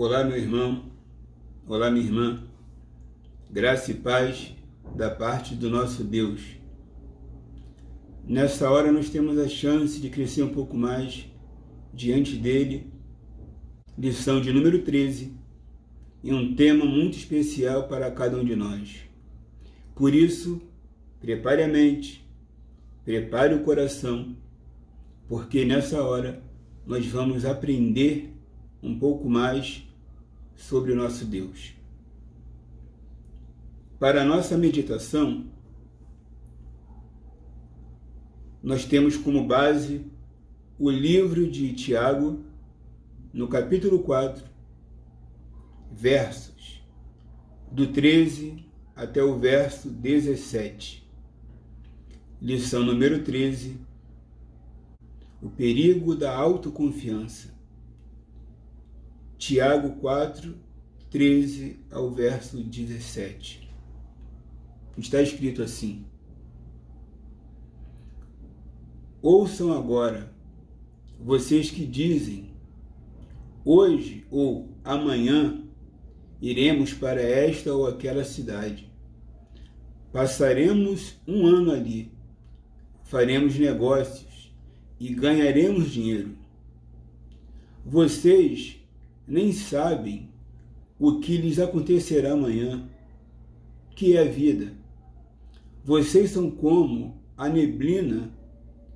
Olá, meu irmão, olá, minha irmã, graça e paz da parte do nosso Deus. Nessa hora nós temos a chance de crescer um pouco mais diante dele, lição de número 13, e um tema muito especial para cada um de nós. Por isso, prepare a mente, prepare o coração, porque nessa hora nós vamos aprender um pouco mais sobre o nosso Deus. Para a nossa meditação, nós temos como base o livro de Tiago, no capítulo 4, versos do 13 até o verso 17. Lição número 13, o perigo da autoconfiança. Tiago 4, 13 ao verso 17. Está escrito assim: Ouçam agora, vocês que dizem, hoje ou amanhã iremos para esta ou aquela cidade. Passaremos um ano ali, faremos negócios e ganharemos dinheiro. Vocês nem sabem o que lhes acontecerá amanhã, que é a vida. Vocês são como a neblina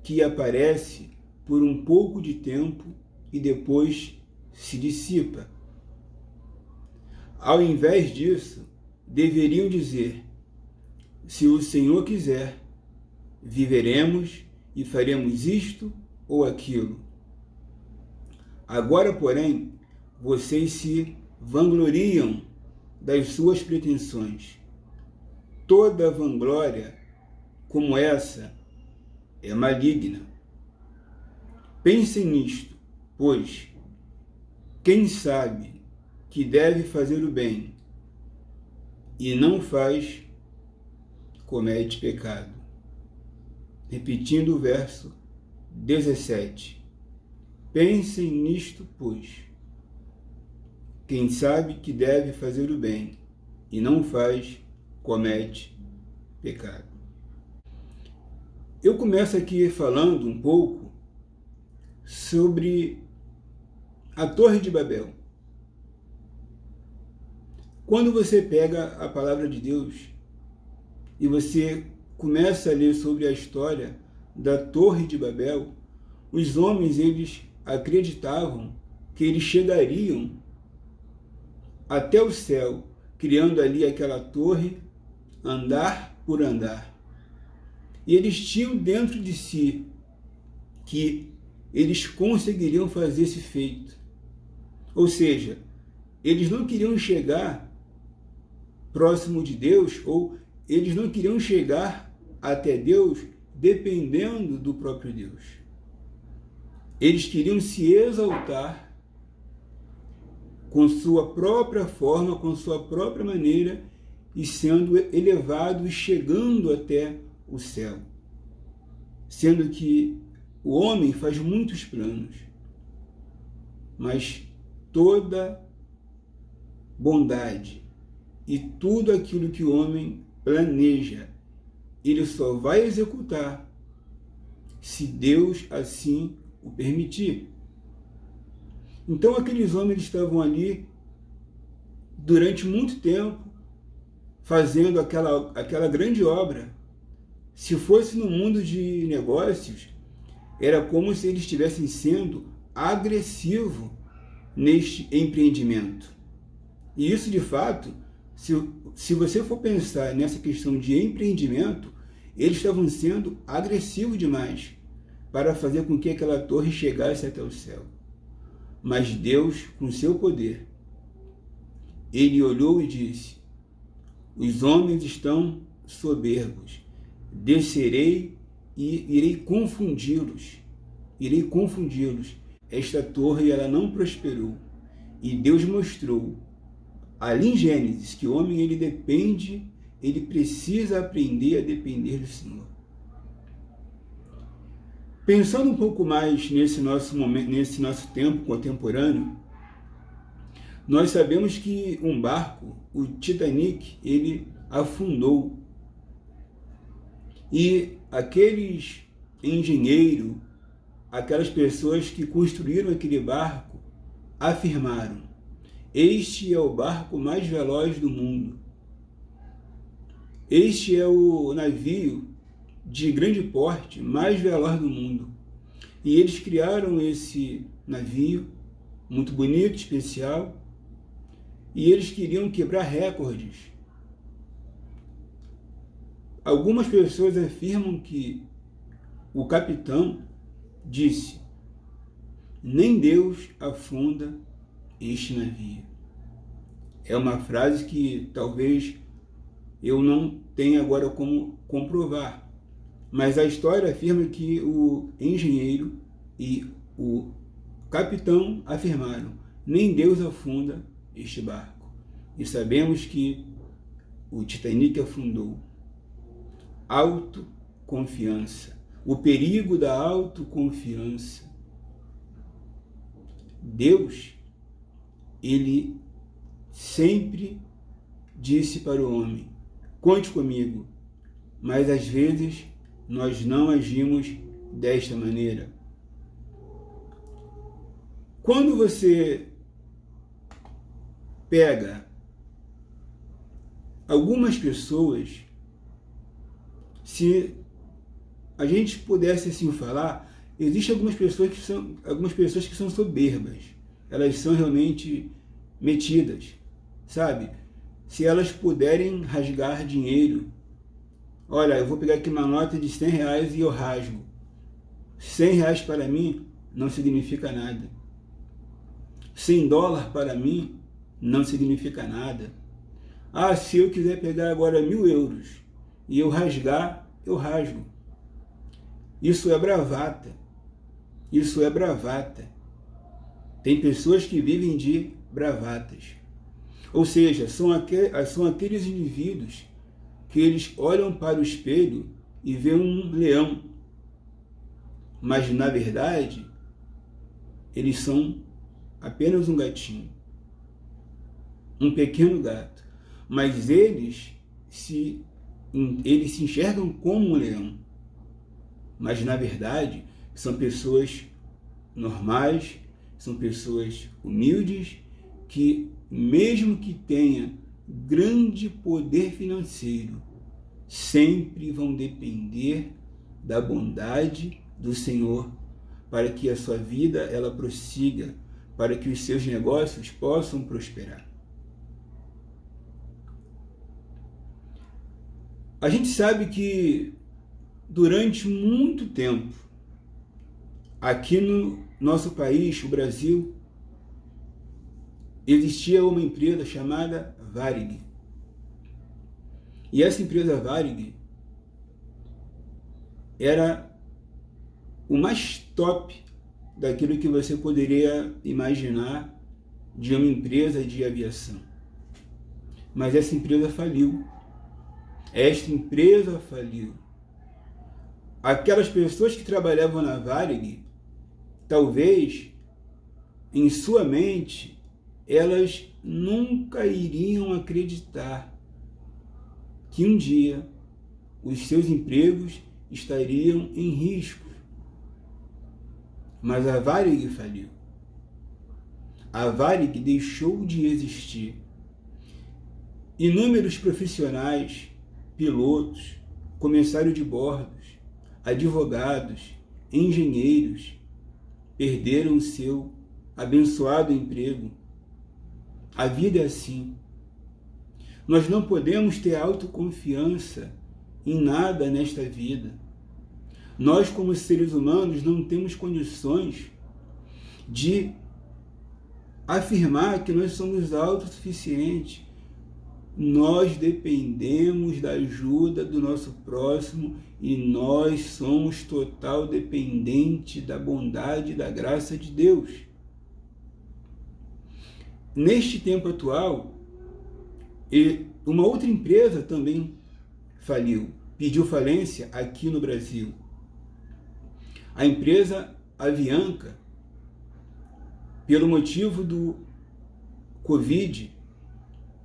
que aparece por um pouco de tempo e depois se dissipa. Ao invés disso, deveriam dizer: se o Senhor quiser, viveremos e faremos isto ou aquilo. Agora, porém, vocês se vangloriam das suas pretensões. Toda vanglória como essa é maligna. Pensem nisto, pois quem sabe que deve fazer o bem e não faz, comete pecado. Repetindo o verso 17. Pensem nisto, pois quem sabe que deve fazer o bem e não faz, comete pecado. Eu começo aqui falando um pouco sobre a Torre de Babel. Quando você pega a palavra de Deus e você começa a ler sobre a história da Torre de Babel, os homens, eles acreditavam que eles chegariam até o céu, criando ali aquela torre, andar por andar. E eles tinham dentro de si que eles conseguiriam fazer esse feito. Ou seja, eles não queriam chegar próximo de Deus, ou eles não queriam chegar até Deus dependendo do próprio Deus. Eles queriam se exaltar com sua própria forma, com sua própria maneira, e sendo elevado e chegando até o céu. Sendo que o homem faz muitos planos, mas toda bondade e tudo aquilo que o homem planeja, ele só vai executar se Deus assim o permitir. Então aqueles homens estavam ali durante muito tempo fazendo aquela grande obra. Se fosse no mundo de negócios, era como se eles estivessem sendo agressivos neste empreendimento. E isso, de fato, se você for pensar nessa questão de empreendimento, eles estavam sendo agressivos demais para fazer com que aquela torre chegasse até o céu. Mas Deus, com seu poder, ele olhou e disse: os homens estão soberbos, descerei e irei confundi-los. Esta torre, ela não prosperou. E Deus mostrou, ali em Gênesis, que o homem, ele precisa aprender a depender do Senhor. Pensando um pouco mais nesse nosso momento, nesse nosso tempo contemporâneo, Nós sabemos que um barco, o Titanic, ele afundou. E aqueles engenheiros, aquelas pessoas que construíram aquele barco, afirmaram: este é o barco mais veloz do mundo. Este é o navio de grande porte mais veloz do mundo. E eles criaram esse navio, muito bonito, especial, e eles queriam quebrar recordes. Algumas pessoas afirmam que o capitão disse: nem Deus afunda este navio. É uma frase que talvez eu não tenha agora como comprovar, mas a história afirma que o engenheiro e o capitão afirmaram: nem Deus afunda este barco. E sabemos que o Titanic afundou. Autoconfiança. O perigo da autoconfiança. Deus, ele sempre disse para o homem: conte comigo, mas às vezes nós não agimos desta maneira. Quando você pega algumas pessoas, se a gente pudesse assim falar, existem algumas pessoas que são soberbas, elas são realmente metidas, sabe? Se elas puderem rasgar dinheiro, olha, eu vou pegar aqui uma nota de 100 reais e eu rasgo. 100 reais para mim não significa nada. 100 dólares para mim não significa nada. Ah, se eu quiser pegar agora 1.000 euros e eu rasgar, eu rasgo. Isso é bravata. Isso é bravata. Tem pessoas que vivem de bravatas. Ou seja, são aqueles indivíduos que eles olham para o espelho e veem um leão. Mas, na verdade, eles são apenas um gatinho. Um pequeno gato. Mas eles se enxergam como um leão. Mas, na verdade, são pessoas normais, são pessoas humildes, que, mesmo que tenha grande poder financeiro, sempre vão depender da bondade do Senhor para que a sua vida ela prossiga, para que os seus negócios possam prosperar. A gente sabe que durante muito tempo, aqui no nosso país, o Brasil, existia uma empresa chamada Varig. E essa empresa Varig era o mais top daquilo que você poderia imaginar de uma empresa de aviação. Mas essa empresa faliu. Esta empresa faliu. Aquelas pessoas que trabalhavam na Varig, talvez em sua mente, elas nunca iriam acreditar que um dia os seus empregos estariam em risco. Mas a Varig faliu. A Varig deixou de existir. Inúmeros profissionais, pilotos, comissários de bordos, advogados, engenheiros perderam o seu abençoado emprego. A vida é assim. Nós não podemos ter autoconfiança em nada nesta vida. Nós, como seres humanos, não temos condições de afirmar que nós somos autossuficientes. Nós dependemos da ajuda do nosso próximo e nós somos total dependente da bondade e da graça de Deus. Neste tempo atual, uma outra empresa também faliu, pediu falência aqui no Brasil. A empresa Avianca, pelo motivo do Covid,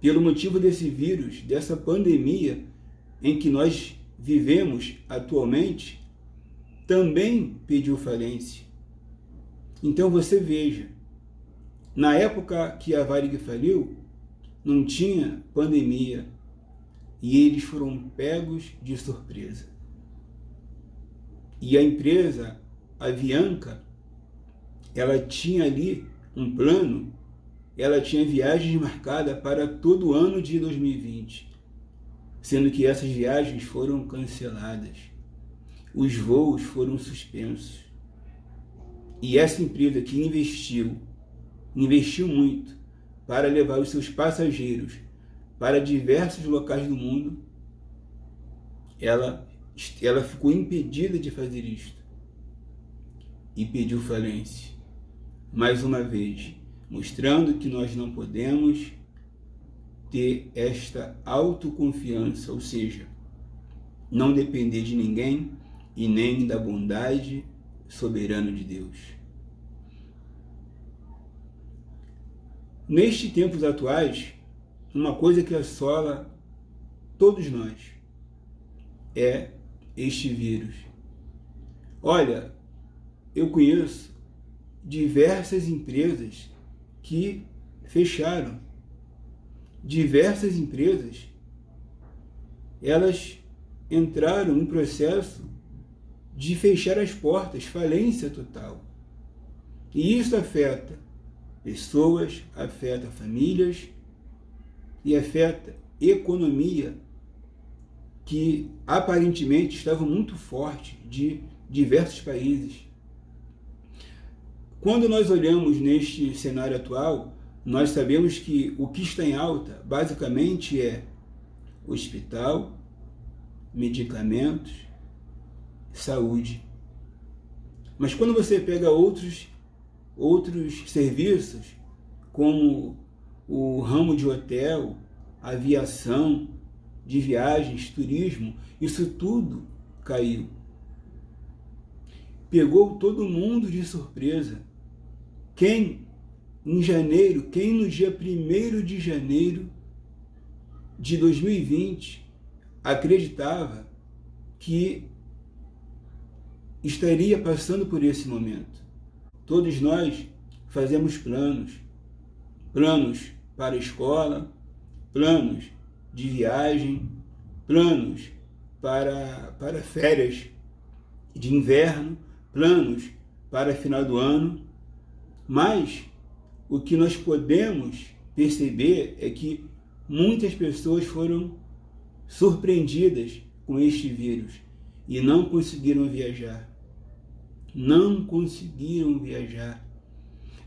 pelo motivo desse vírus, dessa pandemia em que nós vivemos atualmente, também pediu falência. Então você veja, na época que a Varig faliu, não tinha pandemia e eles foram pegos de surpresa. E a empresa, a Avianca, ela tinha ali um plano, ela tinha viagens marcadas para todo o ano de 2020, sendo que essas viagens foram canceladas, os voos foram suspensos. E essa empresa que investiu muito para levar os seus passageiros para diversos locais do mundo, ela ficou impedida de fazer isto e pediu falência. Mais uma vez, mostrando que nós não podemos ter esta autoconfiança, ou seja, não depender de ninguém e nem da bondade soberana de Deus. Nestes tempos atuais, uma coisa que assola todos nós é este vírus. Olha, eu conheço diversas empresas que fecharam. Diversas empresas, elas entraram em processo de fechar as portas, falência total. E isso afeta pessoas, afeta famílias e afeta economia que aparentemente estava muito forte de diversos países. Quando nós olhamos neste cenário atual, nós sabemos que o que está em alta basicamente é hospital, medicamentos, saúde. Mas quando você pega outros serviços, como o ramo de hotel, aviação, de viagens, turismo, isso tudo caiu. Pegou todo mundo de surpresa. Quem no dia 1º de janeiro de 2020 acreditava que estaria passando por esse momento? Todos nós fazemos planos para a escola, planos de viagem, planos para férias de inverno, planos para final do ano, mas o que nós podemos perceber é que muitas pessoas foram surpreendidas com este vírus e não conseguiram viajar. Não conseguiram viajar.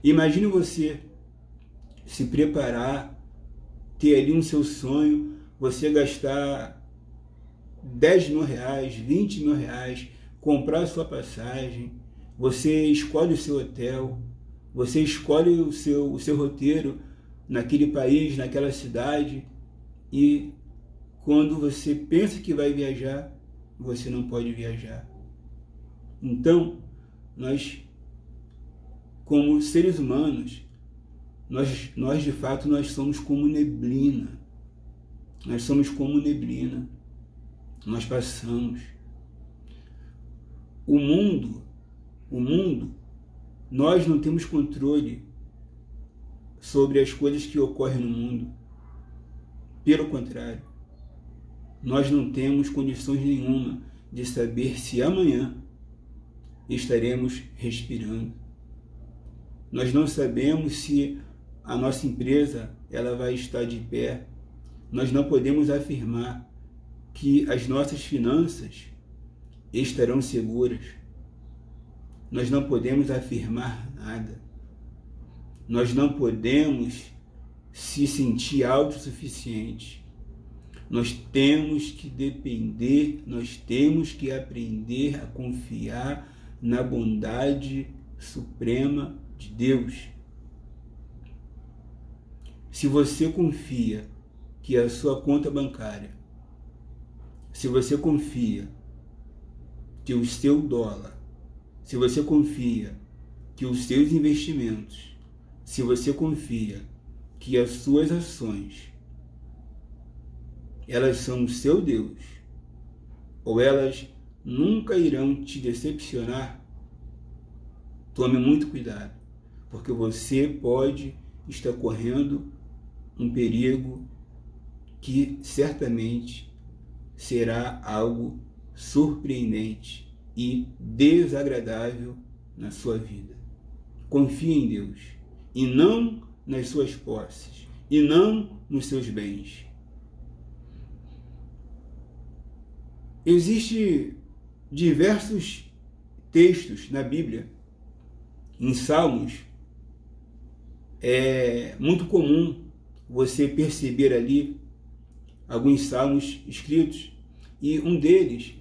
Imagine você se preparar, ter ali um seu sonho, você gastar 10 mil reais, 20 mil reais, comprar a sua passagem, você escolhe o seu hotel, você escolhe o seu roteiro naquele país, naquela cidade, e quando você pensa que vai viajar, você não pode viajar. Então, nós, como seres humanos, nós de fato, nós somos como neblina. Nós somos como neblina. Nós passamos. O mundo, nós não temos controle sobre as coisas que ocorrem no mundo. Pelo contrário, nós não temos condições nenhuma de saber se amanhã estaremos respirando. Nós não sabemos se a nossa empresa ela vai estar de pé. Nós não podemos afirmar que as nossas finanças estarão seguras. Nós não podemos afirmar nada. Nós não podemos se sentir autossuficientes. Nós temos que depender, nós temos que aprender a confiar na bondade suprema de Deus. Se você confia que a sua conta bancária, se você confia que o seu dólar, se você confia que os seus investimentos, se você confia que as suas ações, elas são o seu Deus, ou elas nunca irão te decepcionar, tome muito cuidado, porque você pode estar correndo um perigo que certamente será algo surpreendente e desagradável na sua vida. Confie em Deus, e não nas suas posses, e não nos seus bens. Existem diversos textos na Bíblia, em Salmos. É muito comum você perceber ali alguns salmos escritos, e um deles,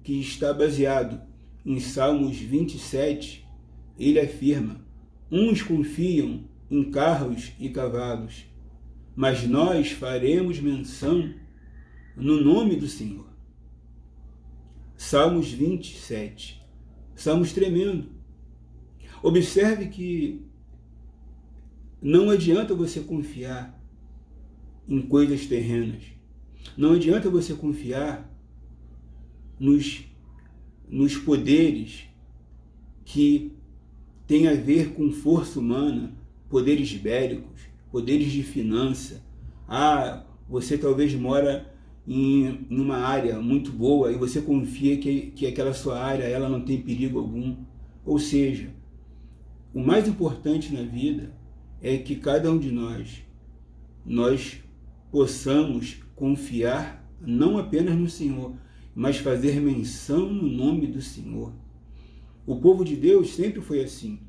que está baseado em Salmos 27, ele afirma: uns confiam em carros e cavalos, mas nós faremos menção no nome do Senhor. Salmos 27, Salmos tremendo. Observe que não adianta você confiar em coisas terrenas. Não adianta você confiar nos poderes que têm a ver com força humana, poderes bélicos, poderes de finança. Você talvez mora em uma área muito boa e você confia que aquela sua área ela não tem perigo algum. Ou seja, o mais importante na vida é que cada um de nós possamos confiar não apenas no Senhor, mas fazer menção no nome do Senhor. O povo de Deus sempre foi assim.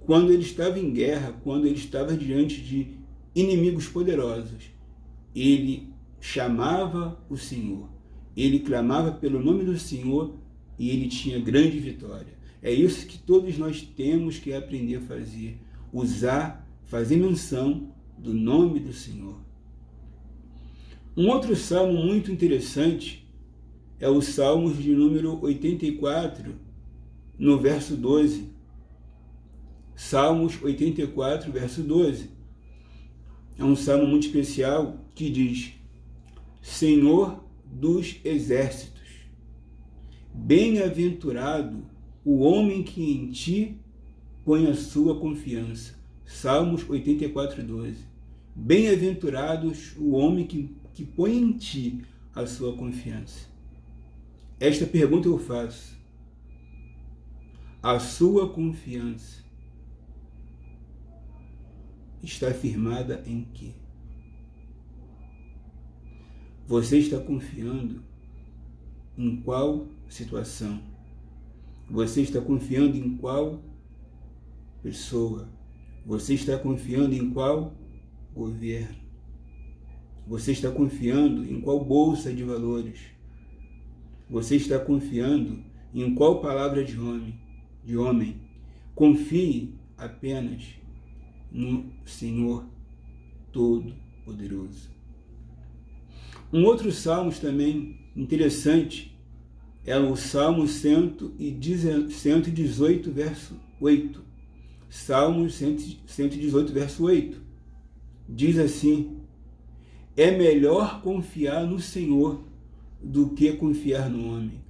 Quando ele estava em guerra, quando ele estava diante de inimigos poderosos, ele chamava o Senhor, ele clamava pelo nome do Senhor e ele tinha grande vitória. É isso que todos nós temos que aprender a fazer, fazer menção do nome do Senhor. Um outro salmo muito interessante é o Salmo de número 84, no verso 12. Salmos 84, verso 12. É um salmo muito especial que diz: Senhor dos exércitos, bem-aventurado o homem que em ti põe a sua confiança. Salmos 84, 12. Bem-aventurados o homem que põe em ti a sua confiança. Esta pergunta eu faço: a sua confiança está firmada em quê? Você está confiando em qual situação? Você está confiando em qual pessoa? Você está confiando em qual governo? Você está confiando em qual bolsa de valores? Você está confiando em qual palavra de homem? Confie apenas no Senhor Todo-Poderoso. Um outro salmo também interessante é o Salmo 118, verso 8. Salmo 118, verso 8. Diz assim: é melhor confiar no Senhor do que confiar no homem.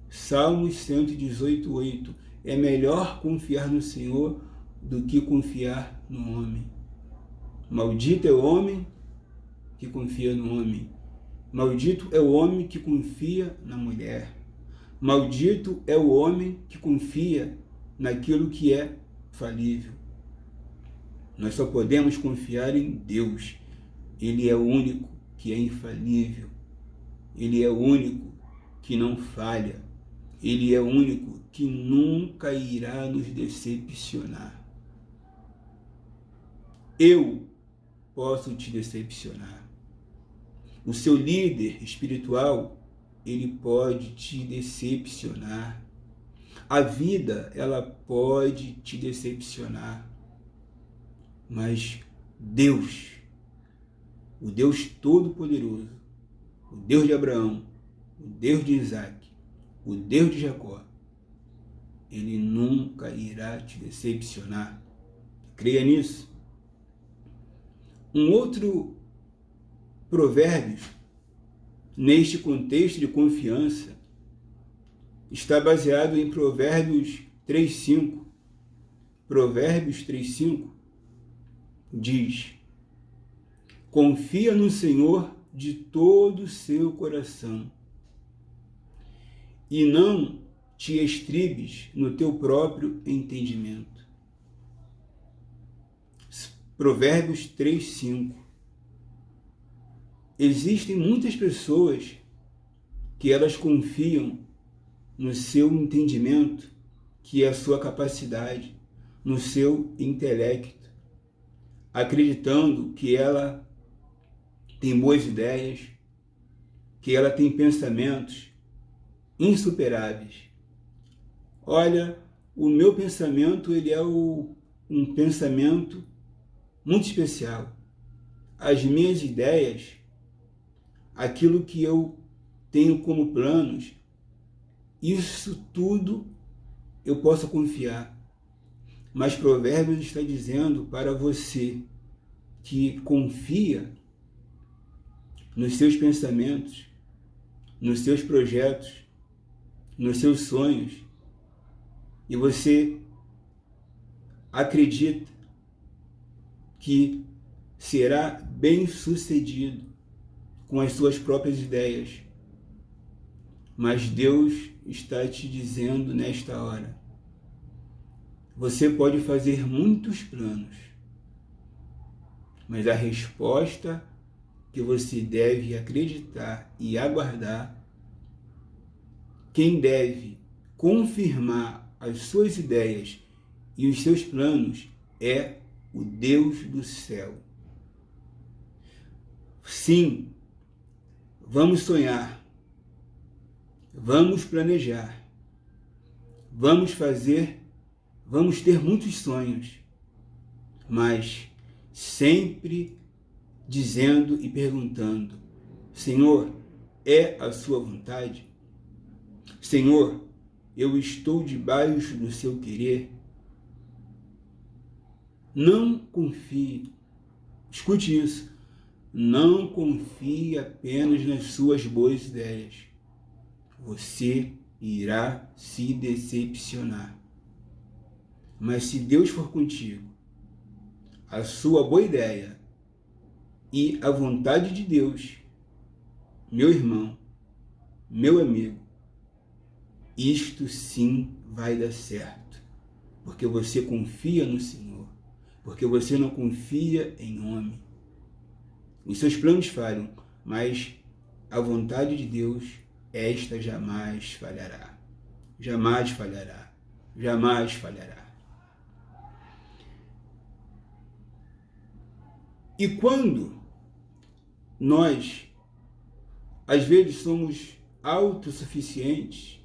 Salmos 118, 8. É melhor confiar no Senhor do que confiar no homem. Maldito é o homem que confia no homem. Maldito é o homem que confia na mulher. Maldito é o homem que confia naquilo que é falível. Nós só podemos confiar em Deus. Ele é o único que é infalível. Ele é o único que não falha. Ele é o único que nunca irá nos decepcionar. Eu posso te decepcionar. O seu líder espiritual, ele pode te decepcionar. A vida, ela pode te decepcionar. Mas Deus, o Deus Todo-Poderoso, o Deus de Abraão, o Deus de Isaac, o Deus de Jacó, ele nunca irá te decepcionar. Creia nisso. Um outro provérbio, neste contexto de confiança, está baseado em Provérbios 3:5. Provérbios 3:5 diz: confia no Senhor de todo o seu coração e não te estribes no teu próprio entendimento. Provérbios 3:5. Existem muitas pessoas que elas confiam no seu entendimento, que é a sua capacidade, no seu intelecto, acreditando que ela tem boas ideias, que ela tem pensamentos insuperáveis. Olha, o meu pensamento, ele é um pensamento muito especial. As minhas ideias, aquilo que eu tenho como planos, isso tudo eu posso confiar. Mas Provérbios está dizendo para você que confia nos seus pensamentos, nos seus projetos, nos seus sonhos, e você acredita que será bem-sucedido com as suas próprias ideias. Mas Deus está te dizendo nesta hora: você pode fazer muitos planos, mas a resposta que você deve acreditar e aguardar, quem deve confirmar as suas ideias e os seus planos é o Deus do céu. Sim, vamos sonhar, vamos planejar, vamos ter muitos sonhos, mas sempre dizendo e perguntando: Senhor, é a sua vontade? Senhor, eu estou debaixo do seu querer? Não confie, escute isso, não confie apenas nas suas boas ideias. Você irá se decepcionar. Mas se Deus for contigo, a sua boa ideia e a vontade de Deus, meu irmão, meu amigo, isto sim vai dar certo, porque você confia no Senhor, porque você não confia em homem. Os seus planos falham, mas a vontade de Deus, esta jamais falhará. Jamais falhará. Jamais falhará. E quando nós, às vezes, somos autossuficientes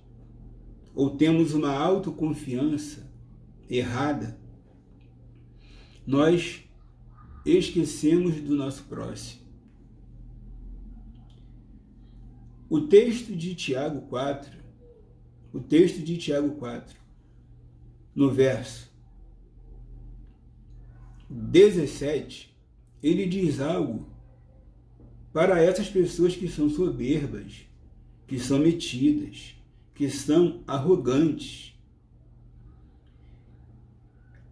ou temos uma autoconfiança errada, nós esquecemos do nosso próximo. O texto de Tiago 4, no verso 17, ele diz algo para essas pessoas que são soberbas, que são metidas, que são arrogantes.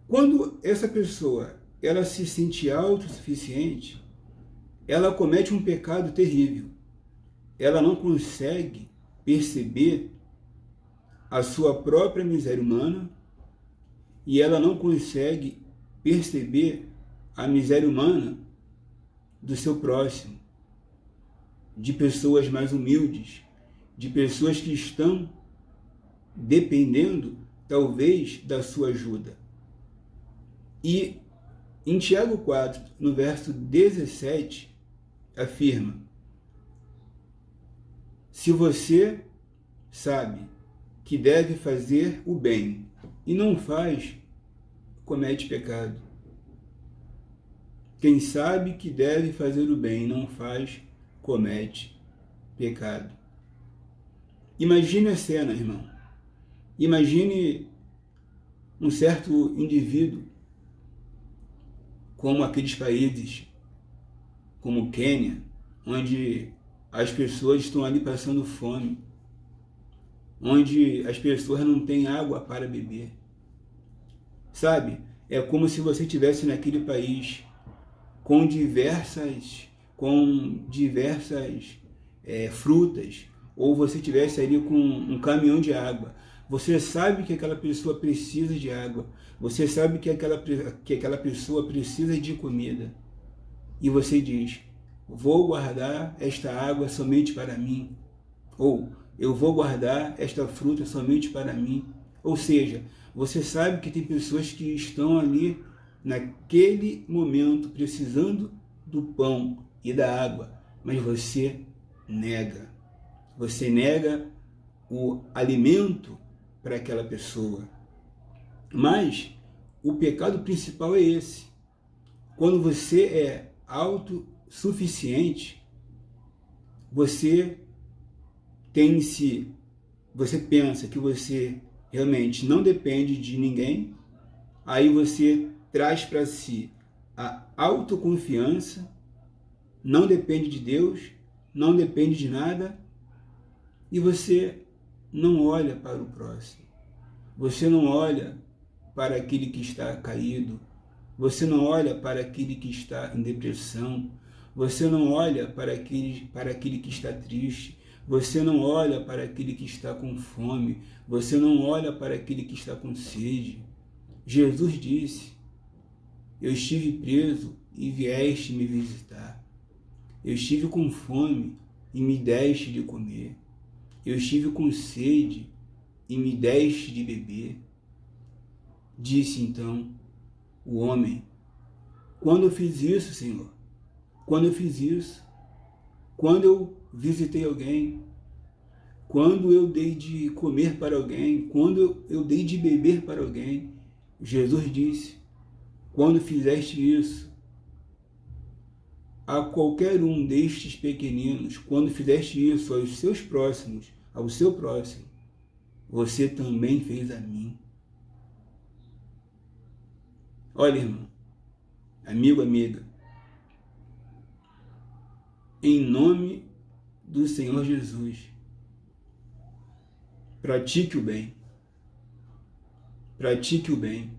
Quando essa pessoa ela se sente autossuficiente, ela comete um pecado terrível. Ela não consegue perceber a sua própria miséria humana e ela não consegue perceber a miséria humana do seu próximo, de pessoas mais humildes, de pessoas que estão dependendo, talvez, da sua ajuda. E em Tiago 4, no verso 17, afirma: se você sabe que deve fazer o bem e não faz, comete pecado. Quem sabe que deve fazer o bem e não faz, comete pecado. Imagine a cena, irmão. Imagine um certo indivíduo, como aqueles países como o Quênia, onde as pessoas estão ali passando fome, onde as pessoas não têm água para beber. Sabe? É como se você estivesse naquele país com diversas frutas, ou você estivesse ali com um caminhão de água. Você sabe que aquela pessoa precisa de água, você sabe que aquela pessoa precisa de comida, e você diz: vou guardar esta água somente para mim, ou eu vou guardar esta fruta somente para mim. Ou seja, você sabe que tem pessoas que estão ali naquele momento precisando do pão e da água, mas você nega. Você nega o alimento para aquela pessoa. Mas o pecado principal é esse. Quando você é autossuficiente, você pensa que você realmente não depende de ninguém, aí você traz para si a autoconfiança, não depende de Deus, não depende de nada, e você não olha para o próximo, você não olha para aquele que está caído, você não olha para aquele que está em depressão, você não olha para aquele que está triste, você não olha para aquele que está com fome, você não olha para aquele que está com sede. Jesus disse: eu estive preso e vieste me visitar. Eu estive com fome e me deste de comer. Eu estive com sede e me deste de beber. Disse então o homem: quando eu fiz isso, Senhor? Quando eu fiz isso? Quando eu visitei alguém? Quando eu dei de comer para alguém? Quando eu dei de beber para alguém? Jesus disse: quando fizeste isso a qualquer um destes pequeninos, quando fizeste isso aos seus próximos, ao seu próximo, você também fez a mim. Olha, irmão, amigo, amiga, em nome do Senhor Jesus, pratique o bem. Pratique o bem.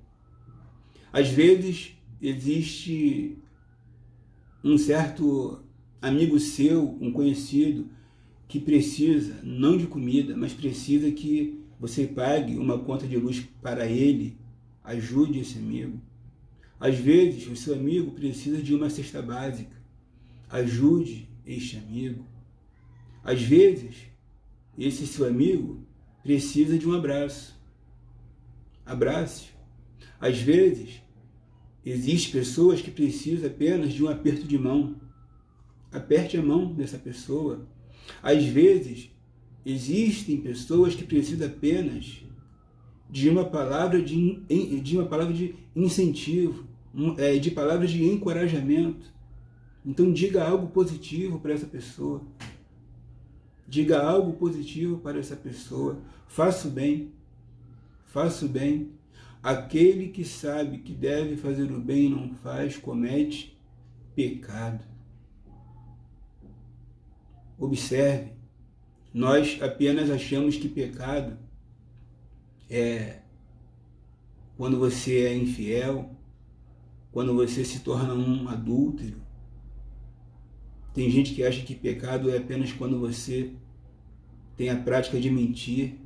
Às vezes existe um certo amigo seu, um conhecido, que precisa, não de comida, mas precisa que você pague uma conta de luz para ele. Ajude esse amigo. Às vezes o seu amigo precisa de uma cesta básica. Ajude este amigo. Às vezes esse seu amigo precisa de um abraço. Abrace. Às vezes existem pessoas que precisam apenas de um aperto de mão. Aperte a mão dessa pessoa. Às vezes, existem pessoas que precisam apenas de uma palavra de incentivo, de palavras de encorajamento. Então, diga algo positivo para essa pessoa. Diga algo positivo para essa pessoa. Faça o bem. Faça o bem. Aquele que sabe que deve fazer o bem e não faz, comete pecado. Observe, nós apenas achamos que pecado é quando você é infiel, quando você se torna um adúltero. Tem gente que acha que pecado é apenas quando você tem a prática de mentir,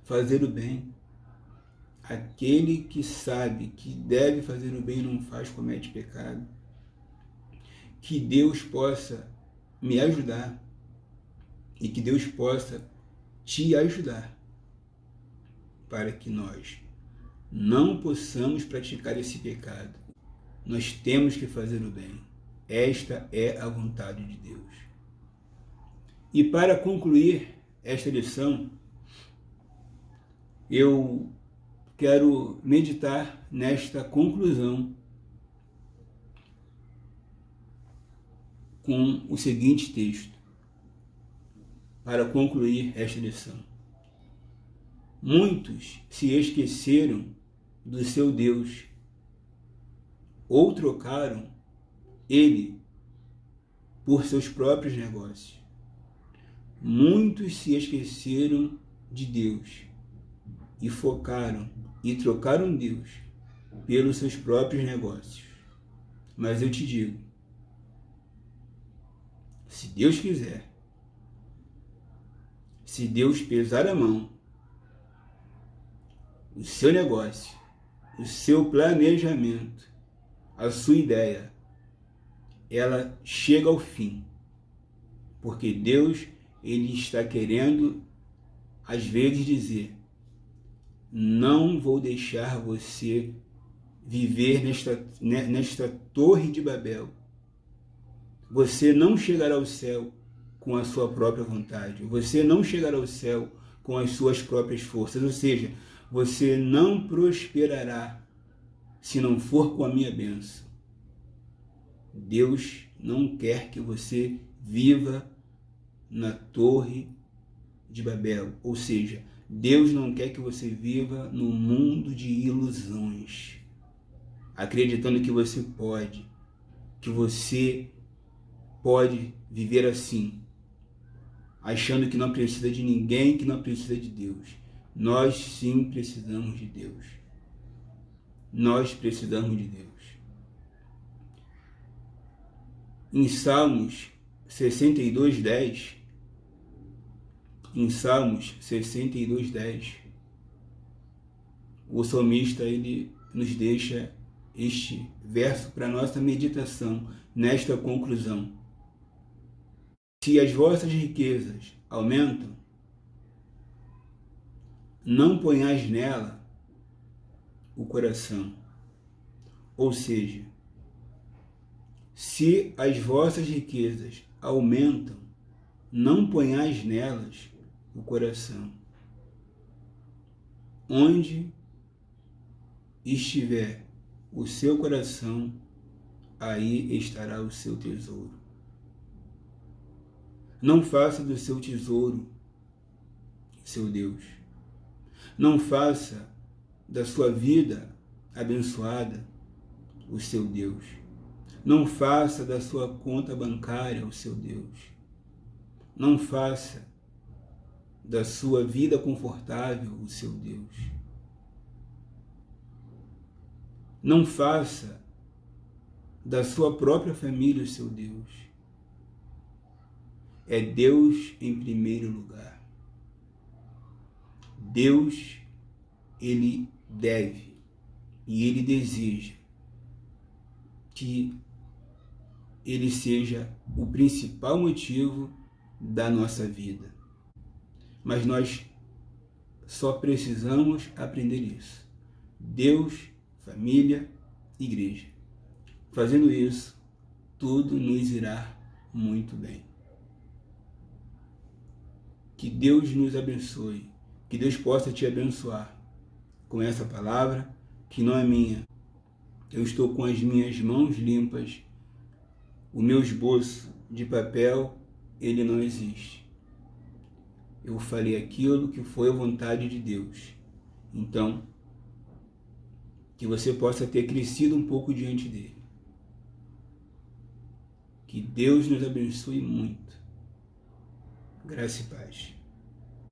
fazer o bem. Aquele que sabe que deve fazer o bem e não faz, comete pecado. Que Deus possa me ajudar e que Deus possa te ajudar para que nós não possamos praticar esse pecado. Nós temos que fazer o bem. Esta é a vontade de Deus. E para concluir esta lição, eu quero meditar nesta conclusão com o seguinte texto, para concluir esta lição. Muitos se esqueceram do seu Deus, ou trocaram ele por seus próprios negócios. Muitos se esqueceram de Deus e focaram e trocaram Deus pelos seus próprios negócios. Mas eu te digo, se Deus quiser, se Deus pesar a mão, o seu negócio, o seu planejamento, a sua ideia, ela chega ao fim. Porque Deus, ele está querendo, às vezes, dizer: não vou deixar você viver nesta torre de Babel. Você não chegará ao céu com a sua própria vontade. Você não chegará ao céu com as suas próprias forças. Ou seja, você não prosperará se não for com a minha bênção. Deus não quer que você viva na torre de Babel. Ou seja, Deus não quer que você viva no mundo de ilusões, acreditando que você pode viver assim, achando que não precisa de ninguém, que não precisa de Deus. Nós sim precisamos de Deus. Nós precisamos de Deus. Em Salmos 62:10, o salmista ele nos deixa este verso para nossa meditação nesta conclusão. Se as vossas riquezas aumentam, não ponhais nela o coração. Ou seja, se as vossas riquezas aumentam, não ponhais nelas o coração. Onde estiver o seu coração, aí estará o seu tesouro. Não faça do seu tesouro seu Deus. Não faça da sua vida abençoada o seu Deus. Não faça da sua conta bancária o seu Deus. Não faça da sua vida confortável o seu Deus. Não faça da sua própria família o seu Deus. É Deus em primeiro lugar. Deus, ele deve e ele deseja que ele seja o principal motivo da nossa vida. Mas nós só precisamos aprender isso. Deus, família, igreja. Fazendo isso, tudo nos irá muito bem. Que Deus nos abençoe. Que Deus possa te abençoar com essa palavra, que não é minha. Eu estou com as minhas mãos limpas. O meu esboço de papel, ele não existe. Eu falei aquilo que foi a vontade de Deus. Então, que você possa ter crescido um pouco diante dele. Que Deus nos abençoe muito. Graça e paz.